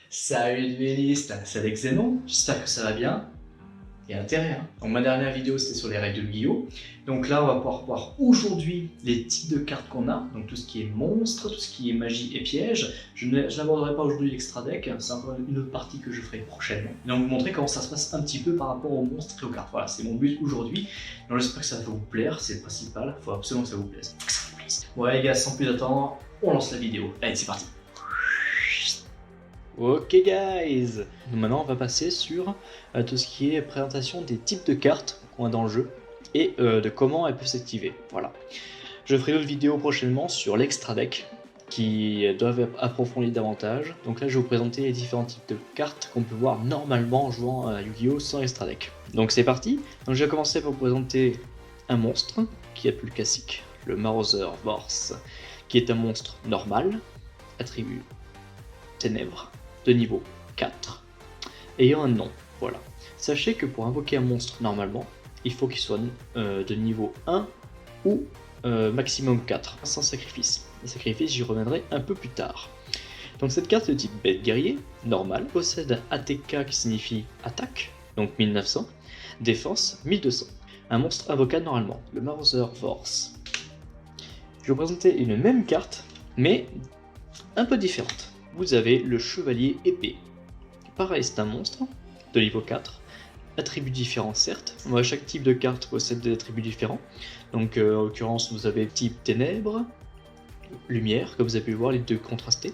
Salut les listes, c'est Alex Zenon, j'espère que ça va bien. Il y a intérêt, hein. Donc ma dernière vidéo c'était sur les règles de Yu-Gi-Oh! Donc là on va pouvoir voir aujourd'hui les types de cartes qu'on a, donc tout ce qui est monstre, tout ce qui est magie et piège. Je n'aborderai pas aujourd'hui l'extra deck, c'est encore une autre partie que je ferai prochainement. Donc vous montrer comment ça se passe un petit peu par rapport aux monstres et aux cartes. Voilà, c'est mon but aujourd'hui. Donc j'espère que ça va vous plaire, c'est le principal, il faut absolument que ça vous plaise. Ouais les gars, sans plus attendre, on lance la vidéo. Allez, c'est parti. Ok guys, donc maintenant on va passer sur tout ce qui est présentation des types de cartes qu'on a dans le jeu et de comment elles peuvent s'activer. Voilà. Je ferai d'autres vidéos prochainement sur l'extra deck qui doivent approfondir davantage. Donc là je vais vous présenter les différents types de cartes qu'on peut voir normalement en jouant à Yu-Gi-Oh! Sans extra deck. Donc c'est parti. Donc je vais commencer par vous présenter un monstre qui est le plus classique, le Marauder Vorse, qui est un monstre normal, attribut ténèbres, de niveau 4, ayant un nom, voilà. Sachez que pour invoquer un monstre normalement, il faut qu'il soit de niveau 1 ou maximum 4, sans sacrifice. Le sacrifice, j'y reviendrai un peu plus tard. Donc cette carte de type bête guerrier, normal, possède ATK qui signifie attaque, donc 1900, défense 1200. Un monstre invoqué normalement, le Marauder Vorse. Je vais vous présenter une même carte, mais un peu différente. Vous avez le chevalier épée. Pareil, c'est un monstre de niveau 4, attributs différents certes. Chaque type de carte possède des attributs différents. Donc en l'occurrence, vous avez type ténèbres, lumière, comme vous avez pu voir, les deux contrastés.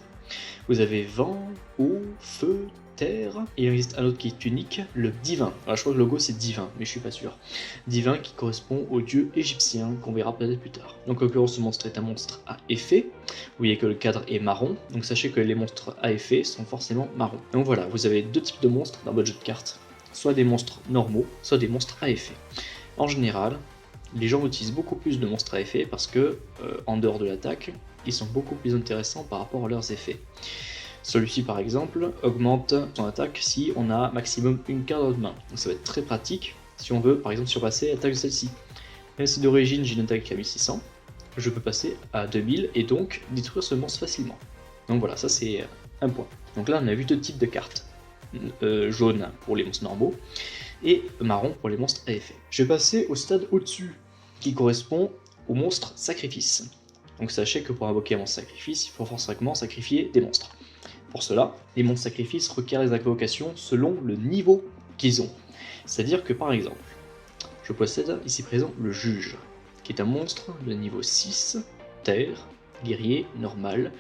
Vous avez vent, eau, feu, terre, et il existe un autre qui est unique, le divin. Alors je crois que le logo c'est divin, mais je suis pas sûr. Divin qui correspond au dieu égyptien qu'on verra peut-être plus tard. Donc en l'occurrence ce monstre est un monstre à effet. Vous voyez que le cadre est marron, donc sachez que les monstres à effet sont forcément marrons. Donc voilà, vous avez deux types de monstres dans votre jeu de cartes. Soit des monstres normaux, soit des monstres à effet. En général, les gens utilisent beaucoup plus de monstres à effet parce que, en dehors de l'attaque, ils sont beaucoup plus intéressants par rapport à leurs effets. Celui-ci par exemple augmente son attaque si on a maximum une carte dans notre main. Donc ça va être très pratique si on veut par exemple surpasser l'attaque de celle-ci. Même si d'origine j'ai une attaque à 1600, je peux passer à 2000 et donc détruire ce monstre facilement. Donc voilà, ça c'est un point. Donc là on a vu deux types de cartes. Jaune pour les monstres normaux et marron pour les monstres à effet. Je vais passer au stade au-dessus qui correspond au monstre sacrifice. Donc sachez que pour invoquer un monstre sacrifice, il faut forcément sacrifier des monstres. Pour cela, les monstres sacrifices requièrent les invocations selon le niveau qu'ils ont. C'est-à-dire que par exemple, je possède ici présent le juge, qui est un monstre de niveau 6, terre, guerrier, normal,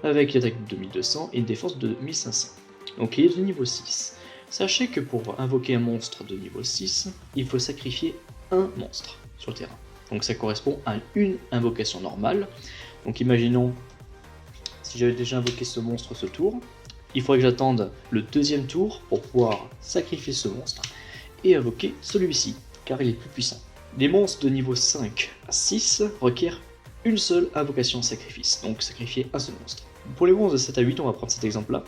avec une attaque de 2200 et une défense de 1500. Donc il est de niveau 6. Sachez que pour invoquer un monstre de niveau 6, il faut sacrifier un monstre sur le terrain. Donc ça correspond à une invocation normale. Donc imaginons, si j'avais déjà invoqué ce monstre ce tour, il faudrait que j'attende le deuxième tour pour pouvoir sacrifier ce monstre et invoquer celui-ci, car il est plus puissant. Les monstres de niveau 5 à 6 requièrent une seule invocation sacrifice, donc sacrifier un seul monstre. Pour les monstres de 7 à 8, on va prendre cet exemple-là.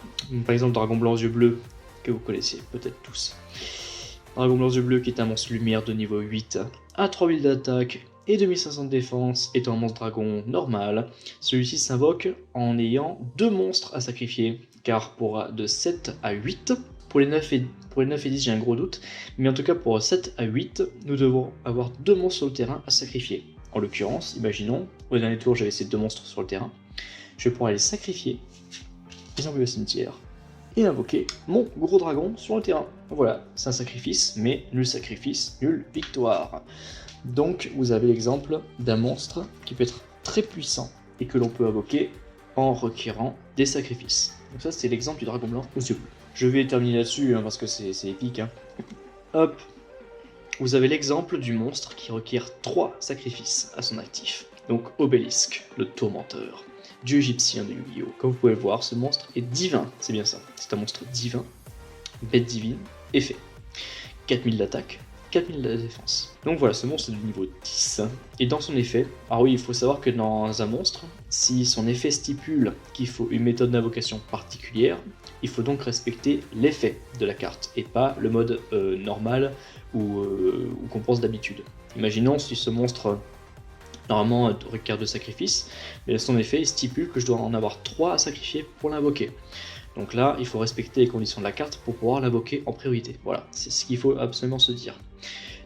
Par exemple, Dragon Blanc aux yeux bleus, que vous connaissez peut-être tous. Dragon Blanc aux yeux bleus qui est un monstre lumière de niveau 8 à 3000 d'attaque et 2500 de défense, étant un monstre dragon normal. Celui-ci s'invoque en ayant deux monstres à sacrifier, car pour de 7 à 8, pour les 9 et 10 j'ai un gros doute, mais en tout cas pour 7 à 8, nous devons avoir deux monstres sur le terrain à sacrifier. En l'occurrence, imaginons, au dernier tour j'avais ces deux monstres sur le terrain, je vais pouvoir les sacrifier, les envoyer au cimetière, et invoquer mon gros dragon sur le terrain. Voilà, c'est un sacrifice, mais nul sacrifice, nulle victoire. Donc vous avez l'exemple d'un monstre qui peut être très puissant et que l'on peut invoquer en requérant des sacrifices. Donc ça c'est l'exemple du dragon blanc aux yeux bleus. Je vais terminer là-dessus parce que c'est épique. Hop, vous avez l'exemple du monstre qui requiert 3 sacrifices à son actif. Donc Obélisque, le tourmenteur, dieu égyptien de Yu-Gi-Oh! Comme vous pouvez le voir, ce monstre est divin, c'est bien ça. C'est un monstre divin, bête divine, effet. 4000 d'attaque, 4000 de défense. Donc voilà, ce monstre est du niveau 10. Et dans son effet, alors oui, il faut savoir que dans un monstre, si son effet stipule qu'il faut une méthode d'invocation particulière, il faut donc respecter l'effet de la carte, et pas le mode normal ou qu'on pense d'habitude. Imaginons si ce monstre normalement requiert de sacrifices, mais son effet il stipule que je dois en avoir 3 à sacrifier pour l'invoquer. Donc là, il faut respecter les conditions de la carte pour pouvoir l'invoquer en priorité. Voilà, c'est ce qu'il faut absolument se dire.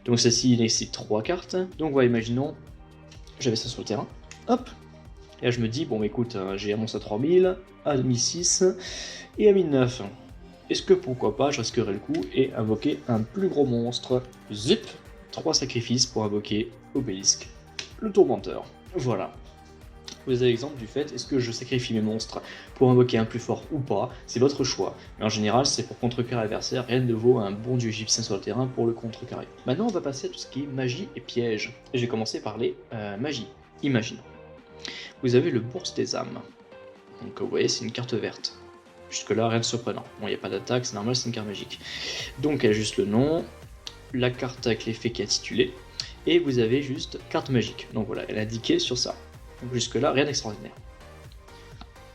Donc celle-ci nécessite 3 cartes. Donc voilà, imaginons, j'avais ça sur le terrain. Hop. Et là je me dis, bon écoute, j'ai un monstre à 3000, à 1006 et à 1009. Est-ce que pourquoi pas, je risquerais le coup et invoquer un plus gros monstre. Zip. 3 sacrifices pour invoquer Obélisque, le tourmenteur. Voilà. Vous avez l'exemple du fait, est-ce que je sacrifie mes monstres pour invoquer un plus fort ou pas, c'est votre choix. Mais en général, c'est pour contrecarrer l'adversaire, rien ne vaut un bon dieu égyptien sur le terrain pour le contrecarrer. Maintenant, on va passer à tout ce qui est magie et piège. Et je vais commencer par les magies. Imaginons. Vous avez le Bourse des âmes. Donc vous voyez, c'est une carte verte. Jusque-là, rien de surprenant. Bon, il n'y a pas d'attaque, c'est normal, c'est une carte magique. Donc elle a juste le nom, la carte avec l'effet qui est intitulée, et vous avez juste carte magique. Donc voilà, elle est indiquée sur ça. Donc jusque-là, rien d'extraordinaire.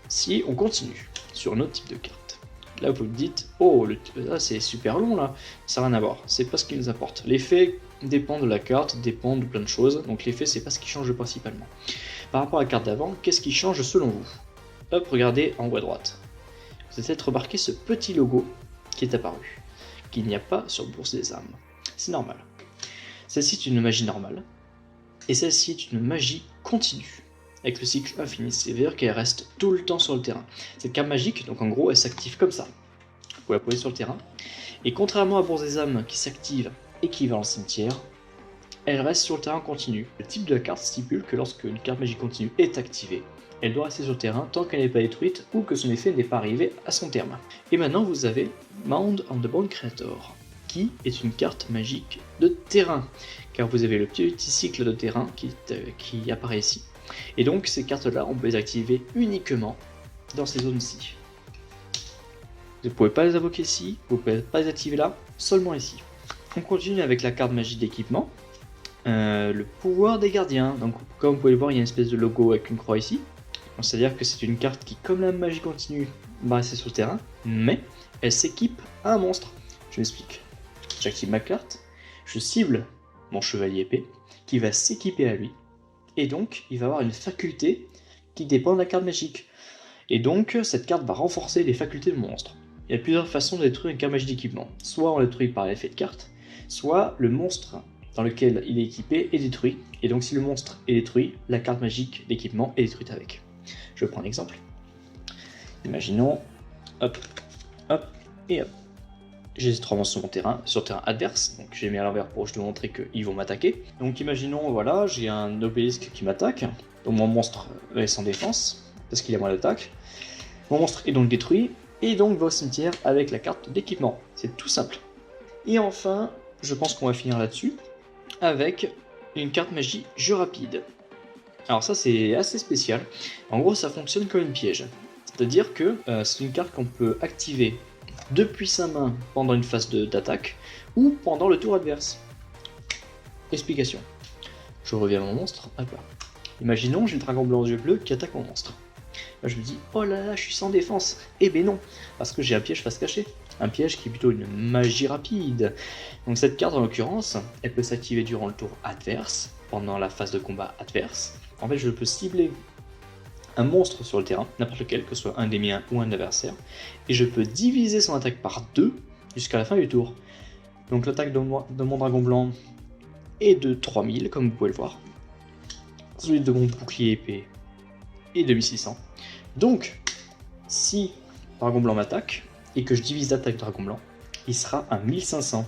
Si on continue sur un autre type de carte, là vous vous dites, oh, là c'est super long là, ça n'a rien à voir, c'est pas ce qui nous apporte. L'effet dépend de la carte, dépend de plein de choses, donc l'effet c'est pas ce qui change principalement. Par rapport à la carte d'avant, qu'est-ce qui change selon vous? Hop, regardez en haut à droite. Vous avez peut-être remarqué ce petit logo qui est apparu, qu'il n'y a pas sur Bourse des âmes. C'est normal. Celle-ci est une magie normale, et celle-ci est une magie continue, avec le cycle infini, c'est-à-dire qu'elle reste tout le temps sur le terrain. Cette carte magique, donc en gros, elle s'active comme ça. Vous pouvez la poser sur le terrain, et contrairement à Bourse des âmes qui s'active et qui va en cimetière, elle reste sur le terrain continu. Le type de la carte stipule que lorsque une carte magique continue est activée, elle doit rester sur le terrain tant qu'elle n'est pas détruite ou que son effet n'est pas arrivé à son terme. Et maintenant vous avez Mound on the Bone Creator, qui est une carte magique de terrain, car vous avez le petit cycle de terrain qui apparaît ici. Et donc ces cartes-là, on peut les activer uniquement dans ces zones-ci. Vous ne pouvez pas les invoquer ici, vous ne pouvez pas les activer là, seulement ici. On continue avec la carte magie d'équipement. Le pouvoir des gardiens. Donc comme vous pouvez le voir, il y a une espèce de logo avec une croix ici. C'est-à-dire que c'est une carte qui, comme la magie continue, va rester sur le terrain, mais elle s'équipe à un monstre. Je m'explique. J'active ma carte, je cible mon chevalier épée, qui va s'équiper à lui, et donc il va avoir une faculté qui dépend de la carte magique. Et donc cette carte va renforcer les facultés de mon monstre. Il y a plusieurs façons de détruire une carte magie d'équipement. Soit on la détruit par l'effet de carte, soit le monstre dans lequel il est équipé est détruit, et donc si le monstre est détruit, la carte magique d'équipement est détruite avec. Je prends un exemple. Imaginons, hop, hop, et hop. J'ai ces 3 monstres sur le terrain adverse, donc j'ai mis à l'envers pour juste montrer qu'ils vont m'attaquer. Donc imaginons, voilà, j'ai un obélisque qui m'attaque, donc mon monstre est sans défense, parce qu'il a moins d'attaque. Mon monstre est donc détruit, et donc va au cimetière avec la carte d'équipement. C'est tout simple. Et enfin, je pense qu'on va finir là-dessus, avec une carte magie jeu rapide. Alors ça c'est assez spécial, en gros ça fonctionne comme une piège, c'est-à-dire que c'est une carte qu'on peut activer depuis sa main pendant une phase d'attaque ou pendant le tour adverse. Explication. Je reviens à mon monstre, hop là. Imaginons j'ai le dragon blanc aux yeux bleus qui attaque mon monstre. Là je me dis, oh là là je suis sans défense, eh ben non, parce que j'ai un piège face cachée, un piège qui est plutôt une magie rapide. Donc cette carte en l'occurrence, elle peut s'activer durant le tour adverse, pendant la phase de combat adverse. En fait, je peux cibler un monstre sur le terrain, n'importe lequel, que ce soit un des miens ou un adversaire, et je peux diviser son attaque par 2 jusqu'à la fin du tour. Donc l'attaque de mon dragon blanc est de 3000, comme vous pouvez le voir. Celui de mon bouclier épée est de 1600. Donc, si dragon blanc m'attaque, et que je divise l'attaque dragon blanc, il sera à 1500.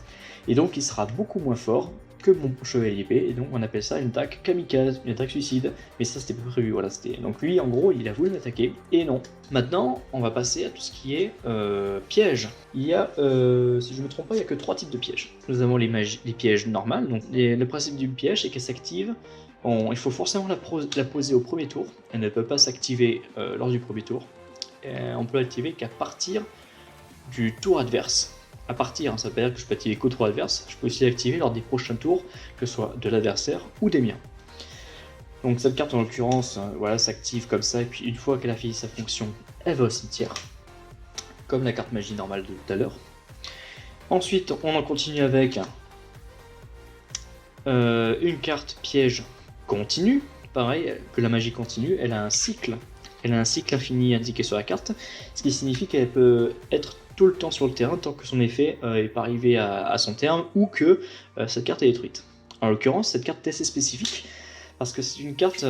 Et donc il sera beaucoup moins fort que mon chevalier épée, et donc on appelle ça une attaque kamikaze, une attaque suicide, mais ça c'était pas prévu, voilà, c'était... Donc lui en gros il a voulu m'attaquer, et non. Maintenant on va passer à tout ce qui est piège. Il y a, si je me trompe pas, il y a que 3 types de pièges. Nous avons les pièges normales, donc le principe du piège c'est qu'elle s'active, il faut forcément la poser au premier tour, elle ne peut pas s'activer lors du premier tour, on peut l'activer qu'à partir du tour adverse. À partir, ça veut pas dire que je peux activer qu'au tour adverse, je peux aussi l'activer lors des prochains tours, que ce soit de l'adversaire ou des miens. Donc cette carte en l'occurrence, voilà, s'active comme ça, et puis une fois qu'elle a fini sa fonction, elle va au cimetière, comme la carte magie normale de tout à l'heure. Ensuite, on en continue avec une carte piège continue, pareil que la magie continue, elle a un cycle, Elle a un cycle infini indiqué sur la carte, ce qui signifie qu'elle peut être tout le temps sur le terrain tant que son effet n'est pas arrivé à son terme ou que cette carte est détruite. En l'occurrence, cette carte est assez spécifique parce que c'est une carte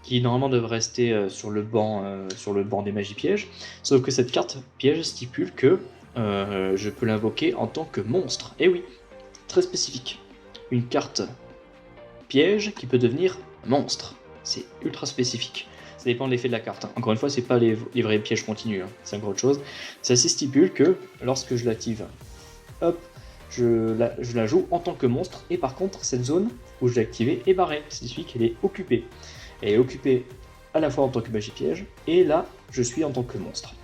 qui normalement devrait rester sur le banc des magies pièges, sauf que cette carte piège stipule que je peux l'invoquer en tant que monstre. Et oui, très spécifique. Une carte piège qui peut devenir monstre. C'est ultra spécifique. Ça dépend de l'effet de la carte. Encore une fois, c'est pas les vrais pièges continus, hein. C'est encore autre chose. Ça stipule que lorsque je l'active, hop, je la joue en tant que monstre. Et par contre, cette zone où je l'ai activée est barrée. Ça signifie qu'elle est occupée. Elle est occupée à la fois en tant que magie piège, et là, je suis en tant que monstre.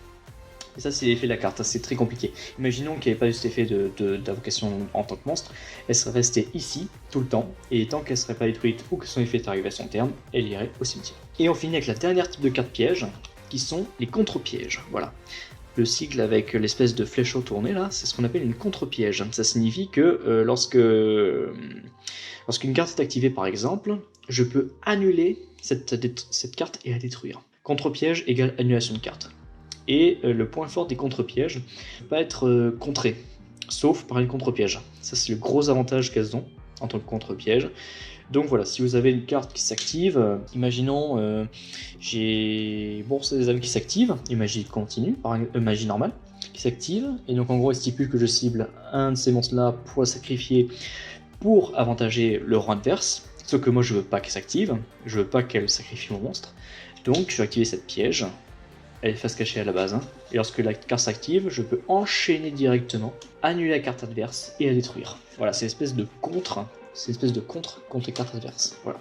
Et ça, c'est l'effet de la carte, c'est très compliqué. Imaginons qu'il n'y avait pas eu cet effet d'invocation en tant que monstre, elle serait restée ici tout le temps, et tant qu'elle ne serait pas détruite ou que son effet est arrivé à son terme, elle irait au cimetière. Et on finit avec la dernière type de carte piège, qui sont les contre-pièges. Voilà. Le sigle avec l'espèce de flécheau tourné là, c'est ce qu'on appelle une contre-piège. Ça signifie que lorsqu'une carte est activée par exemple, je peux annuler cette carte et la détruire. Contre-piège égale annulation de carte. Et le point fort des contre-pièges ne peut pas être contré, sauf par une contre-piège. Ça, c'est le gros avantage qu'elles ont en tant que contre-piège. Donc voilà, si vous avez une carte qui s'active, imaginons j'ai Bourse des âmes qui s'active, et magie continue, magie normale, qui s'active, et donc en gros, elle stipule que je cible un de ces monstres-là pour le sacrifier pour avantager le rang adverse, sauf que moi je veux pas qu'elle s'active, je veux pas qu'elle sacrifie mon monstre, donc je vais activer cette piège. Elle est face cachée à la base, hein. Et lorsque la carte s'active, je peux enchaîner directement, annuler la carte adverse et la détruire. Voilà, c'est une espèce de contre, contre les cartes adverses. Voilà.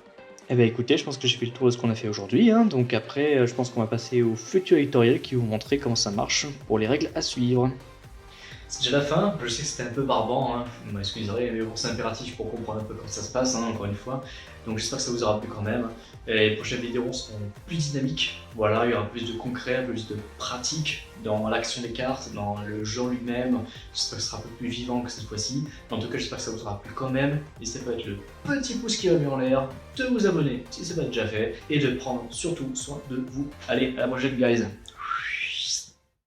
Eh bien écoutez, je pense que j'ai fait le tour de ce qu'on a fait aujourd'hui, hein. Donc après, je pense qu'on va passer au futur éditorial qui va vous montrer comment ça marche pour les règles à suivre. C'est déjà la fin, je sais que c'était un peu barbant, hein. Vous m'excuserez, mais bon, c'est impératif pour comprendre un peu comment ça se passe, hein, encore une fois. Donc j'espère que ça vous aura plu quand même. Et les prochaines vidéos seront plus dynamiques. Voilà, il y aura plus de concret, plus de pratique dans l'action des cartes, dans le jeu en lui-même. J'espère que ce sera un peu plus vivant que cette fois-ci. En tout cas, j'espère que ça vous aura plu quand même. N'hésitez pas à mettre le petit pouce qui va mis en l'air, de vous abonner si ce n'est pas déjà fait, et de prendre surtout soin de vous. Allez, à la prochaine, guys!